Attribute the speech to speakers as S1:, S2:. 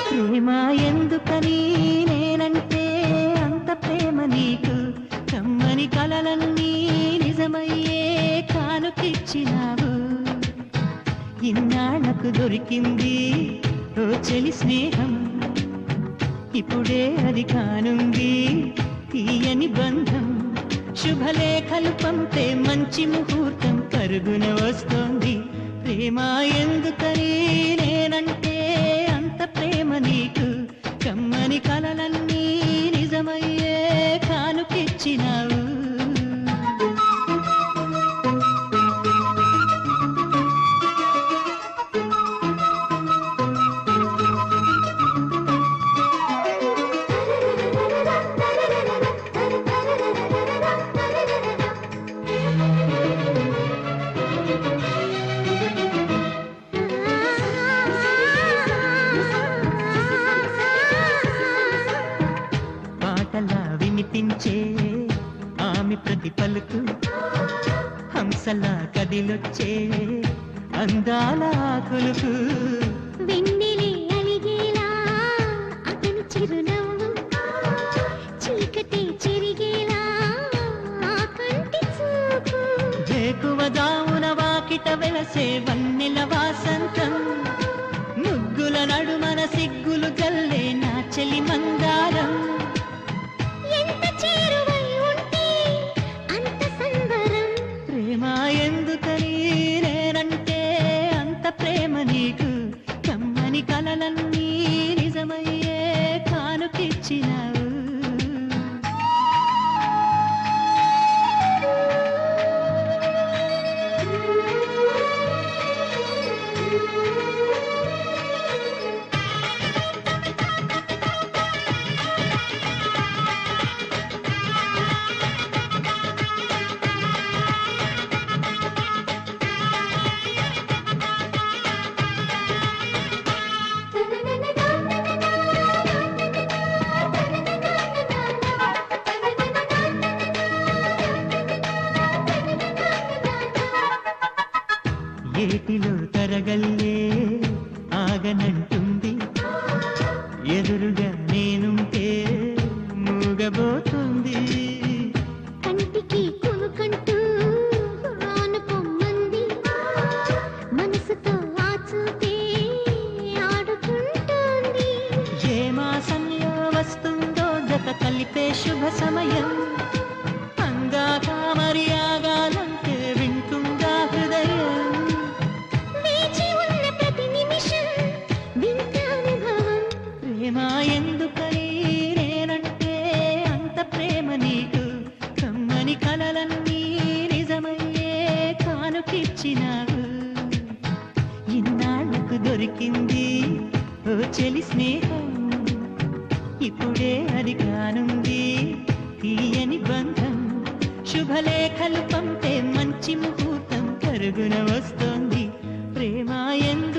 S1: ప్రేమ ఎందుకని నేనంటే అంత ప్రేమ నీకు, కమ్మని కలలన్నీ నిజమయ్యే కానుకిచ్చినావు. ఇన్నాళ్లకు దొరికింది ఓ చెలి స్నేహం, ఇప్పుడే అది కానుంది తీయని బంధం. శుభలేఖలు పంపే మంచి ముహూర్తం పరుగున వస్తోంది. ప్రేమ ఎందుకని నేనంటే అంత ప్రేమ నీకు, కమ్మని కలలన్నీ నిజమయ్యే కానుకిచ్చినావు. వినిపించే ఆమె ప్రతి పలుకు, హంసలా కదిలొచ్చే అందాల కొలుకు.
S2: వెన్నెలే అలిగేలా అతని చిరునవ్వు, చీకటి చెరిగేలా ఆ కంటి చూపు.
S1: వేకువ జామున వాకిట వెలసే వన్నెల వాసంతం, ముగ్గుల నడుమన సిగ్గులు గల్లే నా చెలి మందారం. ఎందుకని నేనంటే అంత ప్రేమ నీకు, కమ్మని కలలన్నీ నిజమయ్యే కానుకిచ్చినావు. ఏటిలో తరగల్లే ఆగనంటుంది, ఎదురుగా నేనుంటే మూగబోతుంది.
S2: కంటికి కొనుకంటూ రాను పొమ్మంది, మనసుతో ఆచూతే ఆడుకుంటోంది.
S1: ఏ మాసంలో వస్తుందో జత కలిపే శుభ సమయం, అందాక మరి ఆగాలంటే వింటుందా హృదయం. ప్రేమ ఎందుకని నేనంటే అంత ప్రేమ నీకు, కమ్మని కలలన్నీ నిజమయ్యే కానుకిచ్చినావు. ఇన్నాళ్లకు దొరికింది ఓ చెలి స్నేహం, ఇప్పుడే అది కానుంది తీయని బంధం. శుభలేఖలు పంపే మంచి ముహూర్తం పరుగున వస్తోంది. ప్రేమ ఎందుకు